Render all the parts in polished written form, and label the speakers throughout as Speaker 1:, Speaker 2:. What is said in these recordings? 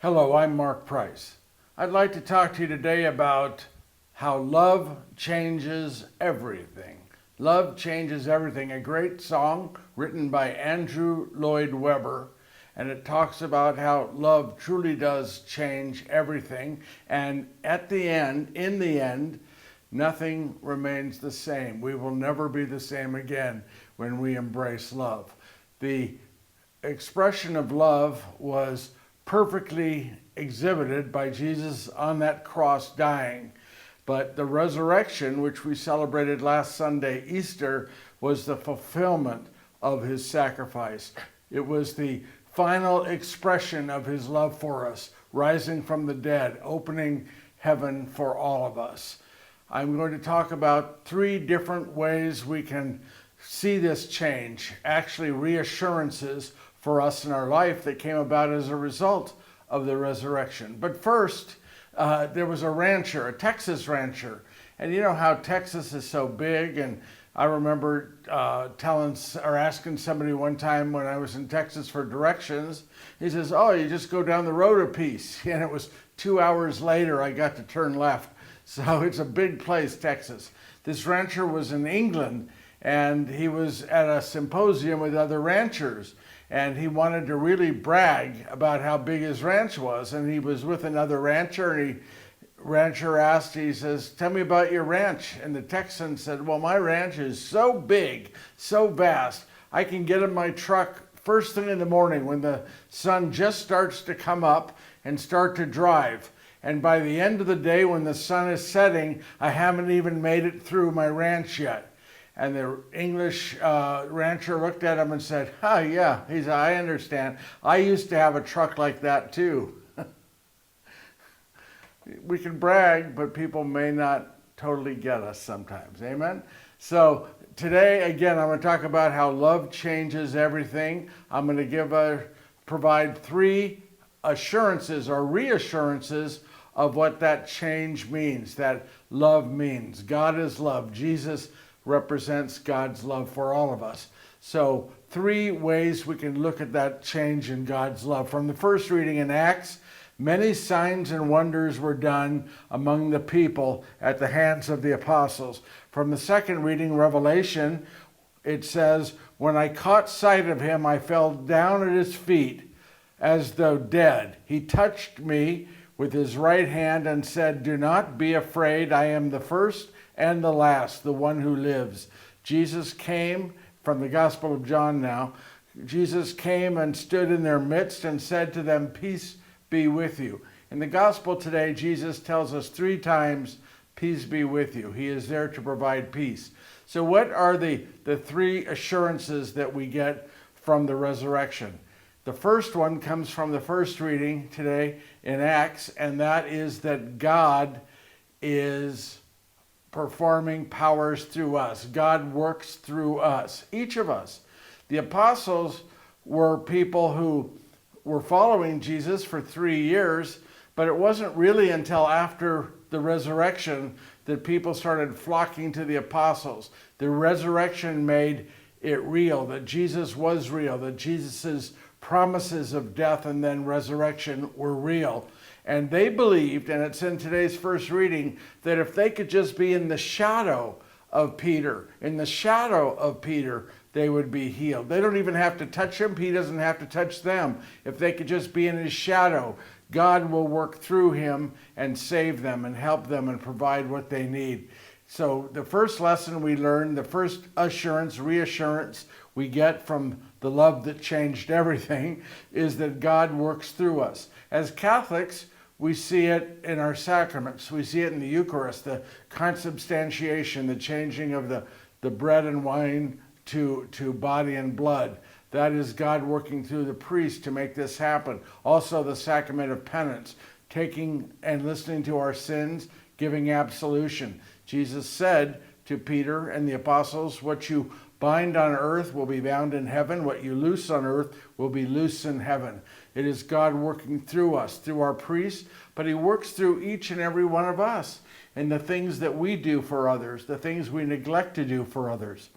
Speaker 1: Hello, I'm Mark Price. I'd like to talk to you today about how love changes everything. Love changes everything, a great song written by Andrew Lloyd Webber, and it talks about how love truly does change everything, and in the end, nothing remains the same. We will never be the same again when we embrace love. The expression of love was perfectly exhibited by Jesus on that cross dying. But the resurrection, which we celebrated last Sunday, Easter, was the fulfillment of his sacrifice. It was the final expression of his love for us, rising from the dead, opening heaven for all of us. I'm going to talk about 3 different ways we can see this change, actually reassurances for us in our life that came about as a result of the resurrection. But first, there was a rancher, a Texas rancher. And you know how Texas is so big, and I remember asking somebody one time when I was in Texas for directions. He says, "Oh, you just go down the road a piece." And it was 2 hours later I got to turn left. So it's a big place, Texas. This rancher was in England, and he was at a symposium with other ranchers. And he wanted to really brag about how big his ranch was. And he was with another rancher, and rancher asked, he says, "Tell me about your ranch." And the Texan said, "Well, my ranch is so big, so vast, I can get in my truck first thing in the morning when the sun just starts to come up and start to drive. And by the end of the day, when the sun is setting, I haven't even made it through my ranch yet." And the English rancher looked at him and said, "Yeah." He said, "I understand. I used to have a truck like that too." We can brag, but people may not totally get us sometimes. Amen? So today, again, I'm going to talk about how love changes everything. I'm going to provide 3 assurances or reassurances of what that change means, that love means. God is love. Jesus represents God's love for all of us. So 3 ways we can look at that change in God's love. From the first reading in Acts, many signs and wonders were done among the people at the hands of the apostles. From the second reading, Revelation, it says, "When I caught sight of him, I fell down at his feet as though dead. He touched me with his right hand and said, 'Do not be afraid. I am the first and the last, the one who lives.'" Jesus came, from the Gospel of John now, Jesus came and stood in their midst and said to them, "Peace be with you." In the Gospel today, Jesus tells us 3 times, "Peace be with you." He is there to provide peace. So what are the 3 assurances that we get from the resurrection? The first one comes from the first reading today in Acts, and that is that God is performing powers through us. God works through us, each of us. The apostles were people who were following Jesus for 3 years, but it wasn't really until after the resurrection that people started flocking to the apostles. The resurrection made it real, that Jesus was real, that Jesus's promises of death and then resurrection were real. And they believed, and it's in today's first reading, that if they could just be in the shadow of Peter, they would be healed. They don't even have to touch him. He doesn't have to touch them. If they could just be in his shadow, God will work through him and save them and help them and provide what they need. So the first lesson we learned, the first reassurance we get from the love that changed everything, is that God works through us. As Catholics, we see it in our sacraments. We see it in the Eucharist, the consubstantiation, the changing of the bread and wine to body and blood. That is God working through the priest to make this happen. Also the sacrament of penance, taking and listening to our sins, giving absolution. Jesus said to Peter and the apostles, "What you bind on earth will be bound in heaven. What you loose on earth will be loose in heaven." It is God working through us, through our priests, but he works through each and every one of us in the things that we do for others, the things we neglect to do for others.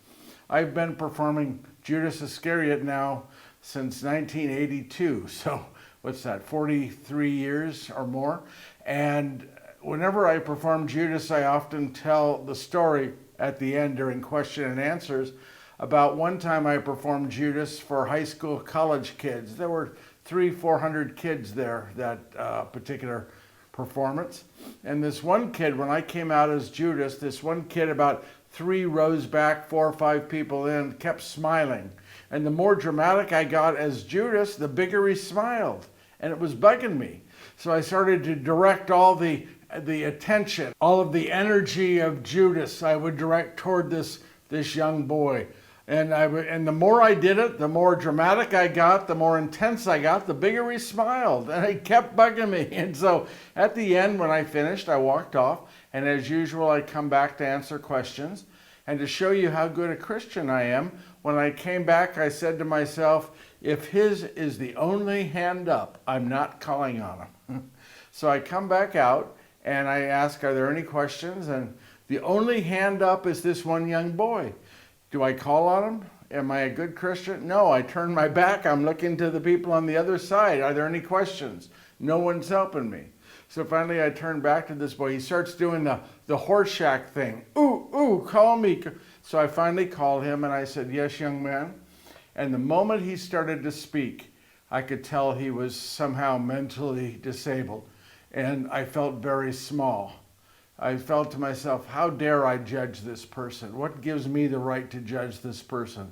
Speaker 1: I've been performing Judas Iscariot now since 1982. So what's that, 43 years or more. And whenever I perform Judas, I often tell the story at the end during question and answers about one time I performed Judas for high school, college kids. There were 400 kids there that particular performance. And this one kid, when I came out as Judas, this one kid about 3 rows back, 4 or 5 people in, kept smiling. And the more dramatic I got as Judas, the bigger he smiled. And it was bugging me. So I started to direct all the attention, all of the energy of Judas, I would direct toward this young boy. And the more I did it, the more dramatic I got, the more intense I got, the bigger he smiled. And it kept bugging me. And so at the end, when I finished, I walked off. And as usual, I come back to answer questions. And to show you how good a Christian I am, when I came back, I said to myself, if his is the only hand up, I'm not calling on him. So I come back out and I ask, are there any questions? And the only hand up is this one young boy. Do I call on him? Am I a good Christian? No, I turn my back. I'm looking to the people on the other side. Are there any questions? No one's helping me. So finally I turn back to this boy. He starts doing the Horseshack thing. Ooh, call me. So I finally called him and I said, yes, young man. And the moment he started to speak, I could tell he was somehow mentally disabled. And I felt very small. I felt to myself, how dare I judge this person? What gives me the right to judge this person?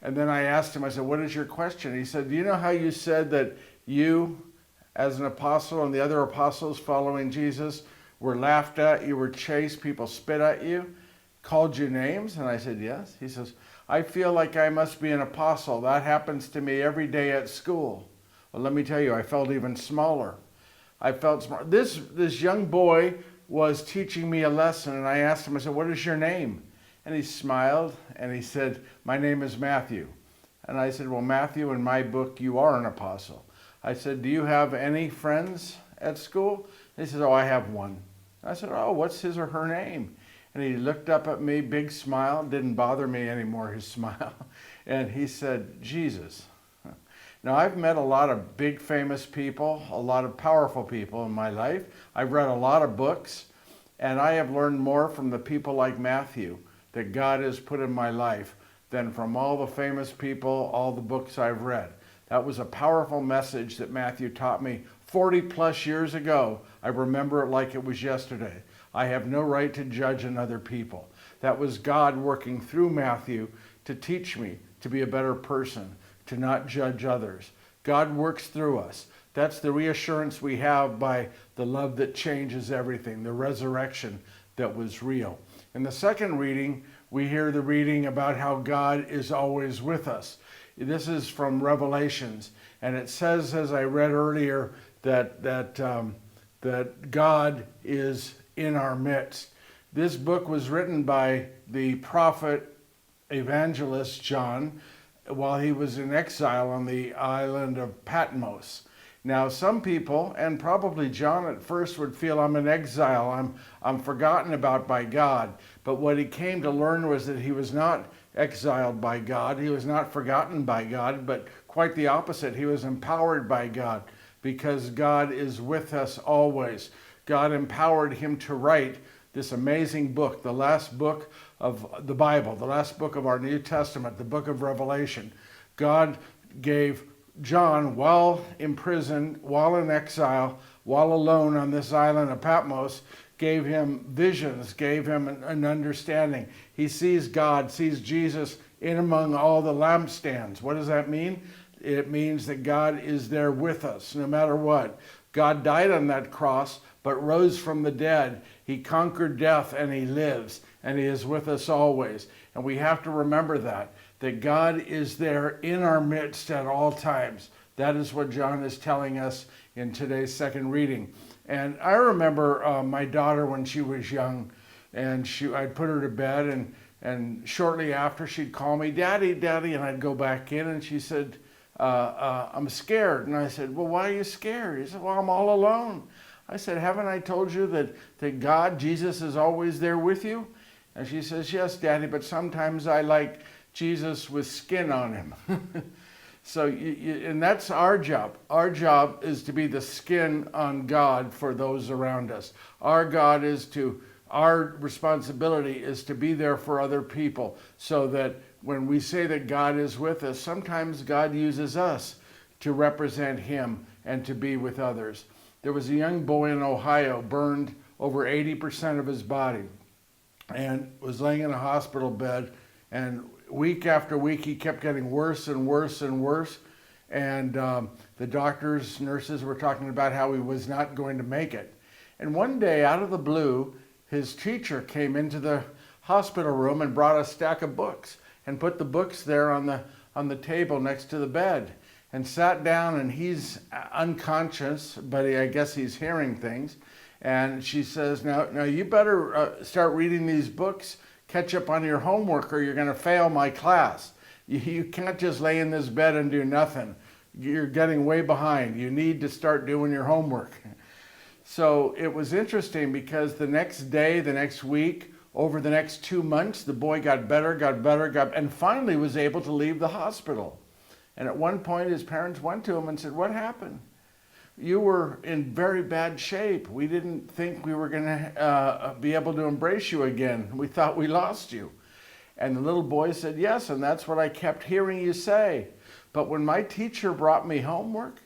Speaker 1: And then I asked him, I said, what is your question? He said, do you know how you said that you, as an apostle and the other apostles following Jesus, were laughed at, you were chased, people spit at you, called you names? And I said, yes. He says, I feel like I must be an apostle. That happens to me every day at school. Well, let me tell you, I felt even smaller. I felt small. This young boy was teaching me a lesson, and I asked him, I said, what is your name? And he smiled, and he said, my name is Matthew. And I said, well, Matthew, in my book, you are an apostle. I said, do you have any friends at school? And he said, oh, I have one. I said, oh, what's his or her name? And he looked up at me, big smile, didn't bother me anymore, his smile. And he said, Jesus. Now, I've met a lot of big famous people, a lot of powerful people in my life. I've read a lot of books, and I have learned more from the people like Matthew that God has put in my life than from all the famous people, all the books I've read. That was a powerful message that Matthew taught me 40 plus years ago. I remember it like it was yesterday. I have no right to judge another people. That was God working through Matthew to teach me to be a better person, to not judge others. God works through us. That's the reassurance we have by the love that changes everything, the resurrection that was real. In the second reading, we hear the reading about how God is always with us. This is from Revelations, and it says, as I read earlier, that God is in our midst. This book was written by the prophet evangelist John while he was in exile on the island of Patmos. Now, some people, and probably John at first, would feel I'm in exile, I'm forgotten about by God. But what he came to learn was that he was not exiled by God, he was not forgotten by God, but quite the opposite. He was empowered by God because God is with us always. God empowered him to write this amazing book, the last book of the Bible, the last book of our New Testament, the book of Revelation. God gave John, while imprisoned, while in exile, while alone on this island of Patmos, gave him visions, gave him an understanding. He sees God, sees Jesus in among all the lampstands. What does that mean? It means that God is there with us no matter what. God died on that cross, but rose from the dead. He conquered death and he lives, and he is with us always. And we have to remember that God is there in our midst at all times. That is what John is telling us in today's second reading. And I remember my daughter when she was young, and I'd put her to bed, and shortly after she'd call me, Daddy, Daddy, and I'd go back in, and she said, I'm scared. And I said, well, why are you scared? He said, well, I'm all alone. I said, haven't I told you that God, Jesus, is always there with you? And she says, yes, Daddy, but sometimes I like Jesus with skin on him. So, and that's our job. Our job is to be the skin on God for those around us. Our responsibility is to be there for other people, so that when we say that God is with us, sometimes God uses us to represent Him and to be with others. There was a young boy in Ohio, burned over 80% of his body, and was laying in a hospital bed, and week after week he kept getting worse and worse and worse, and the doctors, nurses were talking about how he was not going to make it. And one day, out of the blue, his teacher came into the hospital room and brought a stack of books and put the books there on the table next to the bed, and sat down, and he's unconscious, but I guess he's hearing things. And she says, now you better start reading these books, catch up on your homework, or you're going to fail my class. You can't just lay in this bed and do nothing. You're getting way behind. You need to start doing your homework. So it was interesting, because the next day, the next week, over the next 2 months, the boy got better, and finally was able to leave the hospital. And at one point, his parents went to him and said, "What happened? You were in very bad shape. We didn't think we were going to be able to embrace you again. We thought we lost you." And the little boy said, "Yes, and that's what I kept hearing you say. But when my teacher brought me homework,"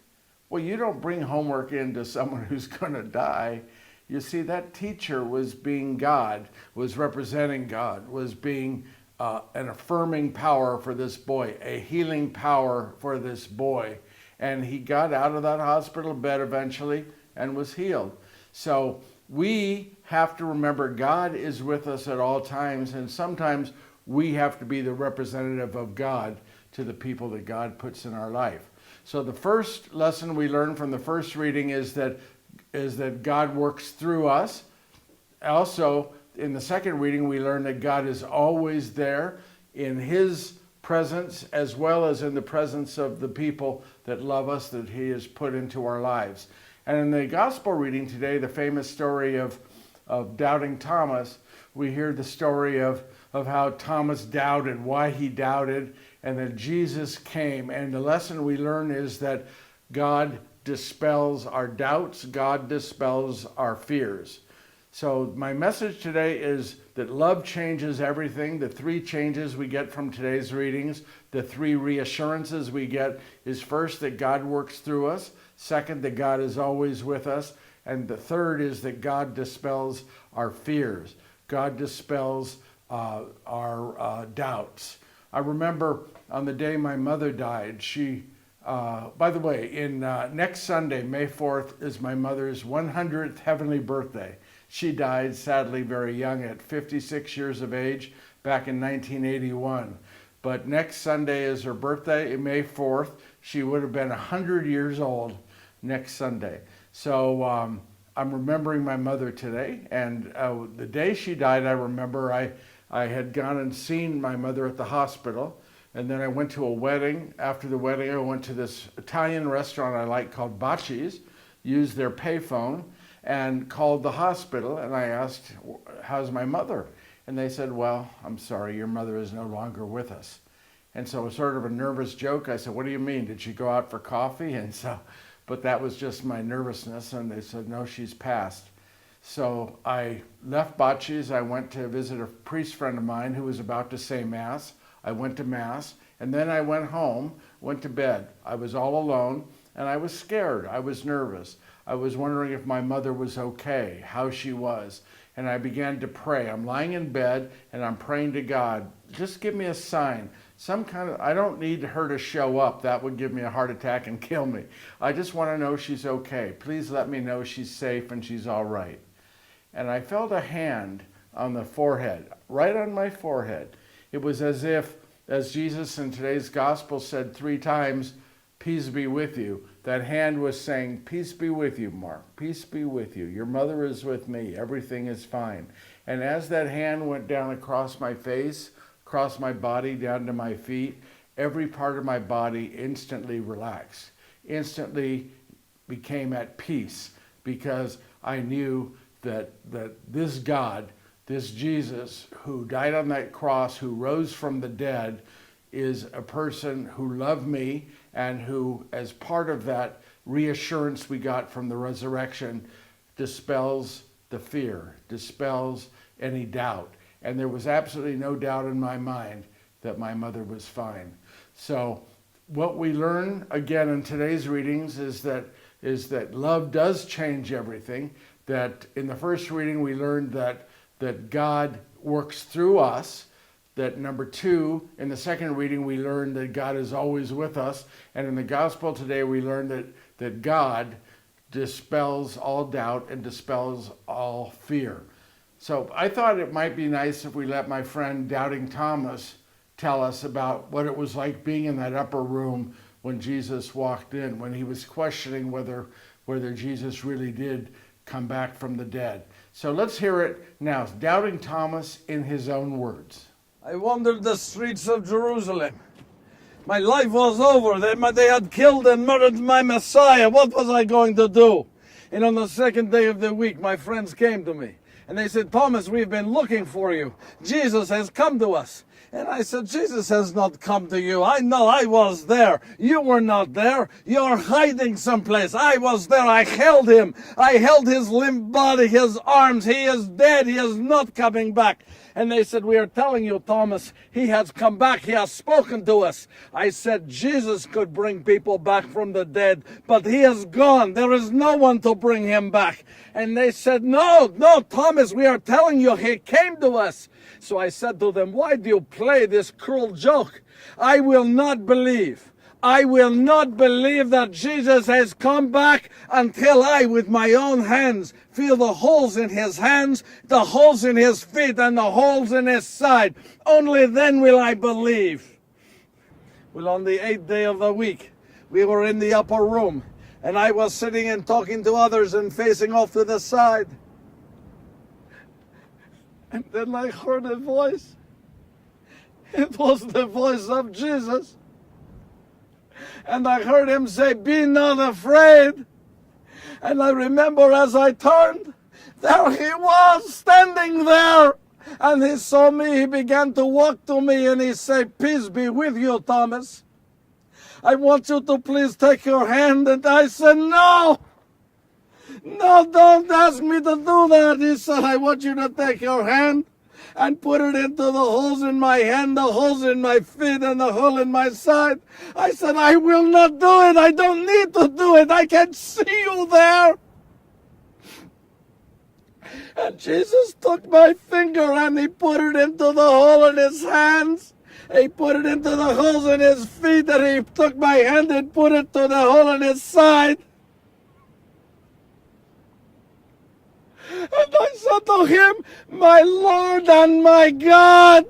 Speaker 1: well, you don't bring homework into someone who's going to die. You see, that teacher was being God, was representing God, was being an affirming power for this boy, a healing power for this boy. And he got out of that hospital bed eventually and was healed. So we have to remember God is with us at all times, and sometimes we have to be the representative of God to the people that God puts in our life. So the first lesson we learn from the first reading is that God works through us. Also, in the second reading, we learn that God is always there in His presence, as well as in the presence of the people that love us, that He has put into our lives. And in the gospel reading today, the famous story of doubting Thomas, we hear the story of how Thomas doubted, why he doubted, and that Jesus came. And the lesson we learn is that God dispels our doubts, God dispels our fears. So my message today is that love changes everything. The three changes we get from today's readings, the three reassurances we get is, first, that God works through us. Second, that God is always with us. And the third is that God dispels our fears. God dispels our doubts. I remember on the day my mother died, by the way, next Sunday, May 4th, is my mother's 100th heavenly birthday. She died, sadly, very young at 56 years of age back in 1981. But next Sunday is her birthday, May 4th. She would have been 100 years old next Sunday. So I'm remembering my mother today. And the day she died, I remember I had gone and seen my mother at the hospital. And then I went to a wedding. After the wedding, I went to this Italian restaurant I like called Bacci's, used their payphone, and called the hospital, and I asked, "How's my mother?" And they said, "Well, I'm sorry, your mother is no longer with us." And so, sort of a nervous joke, I said, "What do you mean? Did she go out for coffee?" But that was just my nervousness, and they said, "No, she's passed." So I left Bacci's. I went to visit a priest friend of mine who was about to say Mass. I went to Mass, and then I went home, went to bed. I was all alone, and I was scared. I was nervous. I was wondering if my mother was okay, how she was. And I began to pray. I'm lying in bed, and I'm praying to God, just give me a sign. I don't need her to show up. That would give me a heart attack and kill me. I just want to know she's okay. Please let me know she's safe and she's all right. And I felt a hand on the forehead, right on my forehead. It was as if, as Jesus in today's gospel said 3 times, "Peace be with you." That hand was saying, "Peace be with you, Mark. Peace be with you. Your mother is with me. Everything is fine." And as that hand went down across my face, across my body, down to my feet, every part of my body instantly relaxed, instantly became at peace, because I knew that this God, this Jesus who died on that cross, who rose from the dead, is a person who loved me and who, as part of that reassurance we got from the resurrection, dispels the fear, dispels any doubt. And there was absolutely no doubt in my mind that my mother was fine. So what we learn again in today's readings is that love does change everything. That in the first reading we learned that God works through us. That number two, in the second reading we learned that God is always with us. And in the gospel today we learned that God dispels all doubt and dispels all fear. So I thought it might be nice if we let my friend Doubting Thomas tell us about what it was like being in that upper room when Jesus walked in, when he was questioning whether Jesus really did come back from the dead. So let's hear it now. Doubting Thomas in his own words.
Speaker 2: I wandered the streets of Jerusalem. My life was over. They had killed and murdered my Messiah. What was I going to do? And on the second day of the week, my friends came to me. And they said, Thomas, we've been looking for you. Jesus has come to us. And I said, Jesus has not come to you. I know I was there. You were not there. You're hiding someplace. I was there. I held him. I held his limp body, his arms. He is dead. He is not coming back. And they said, we are telling you, Thomas, he has come back. He has spoken to us. I said, Jesus could bring people back from the dead, but he is gone. There is no one to bring him back. And they said, no, Thomas, we are telling you, he came to us. So I said to them, why do you play this cruel joke? I will not believe. I will not believe that Jesus has come back until I, with my own hands, feel the holes in his hands, the holes in his feet, and the holes in his side. Only then will I believe. Well, on the 8th day of the week, we were in the upper room, and I was sitting and talking to others and facing off to the side. And then I heard a voice. It was the voice of Jesus. And I heard him say, be not afraid. And I remember as I turned, there he was standing there. And he saw me, he began to walk to me and he said, peace be with you, Thomas. I want you to please take your hand. And I said, no, don't ask me to do that. He said, I want you to take your hand and put it into the holes in my hand, the holes in my feet, and the hole in my side. I said, I will not do it. I don't need to do it. I can see you there. And Jesus took my finger and he put it into the hole in his hands. He put it into the holes in his feet, and he took my hand and put it to the hole in his side. And I said to him, my Lord and my God.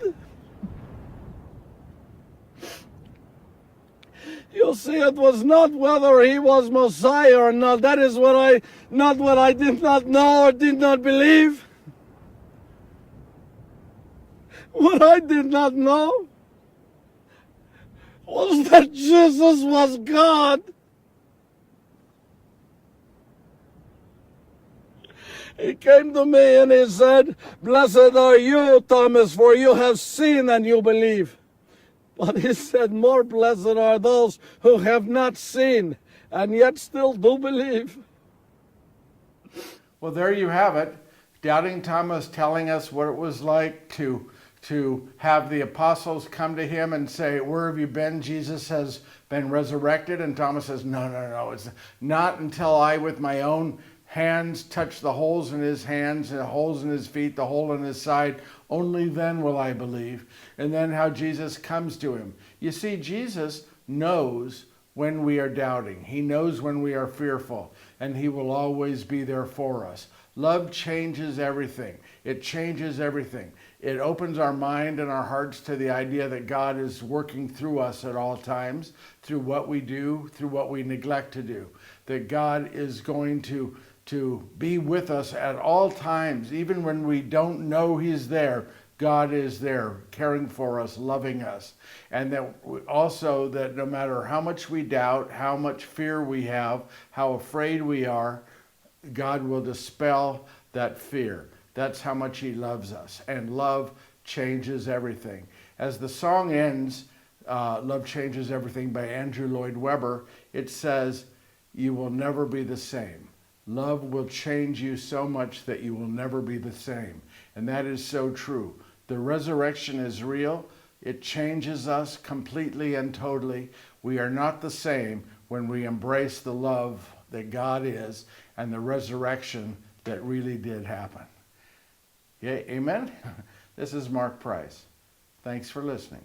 Speaker 2: You see, it was not whether he was Messiah or not. That is not what I did not know or did not believe. What I did not know was that Jesus was God. He came to me and he said, blessed are you, Thomas, for you have seen and you believe. But he said, more blessed are those who have not seen and yet still do believe.
Speaker 1: Well, there you have it. Doubting Thomas telling us what it was like to have the apostles come to him and say, where have you been? Jesus has been resurrected. And Thomas says, no, it's not until I, with my own hands, touch the holes in his hands, and the holes in his feet, the hole in his side. Only then will I believe. And then how Jesus comes to him. You see, Jesus knows when we are doubting. He knows when we are fearful, and he will always be there for us. Love changes everything. It changes everything. It opens our mind and our hearts to the idea that God is working through us at all times, through what we do, through what we neglect to do. That God is going to be with us at all times. Even when we don't know he's there, God is there, caring for us, loving us. And that also that no matter how much we doubt, how much fear we have, how afraid we are, God will dispel that fear. That's how much he loves us. And love changes everything. As the song ends, Love Changes Everything by Andrew Lloyd Webber, it says, you will never be the same. Love will change you so much that you will never be the same. And that is so true. The resurrection is real. It changes us completely and totally. We are not the same when we embrace the love that God is and the resurrection that really did happen. Yeah, amen? This is Mark Price. Thanks for listening.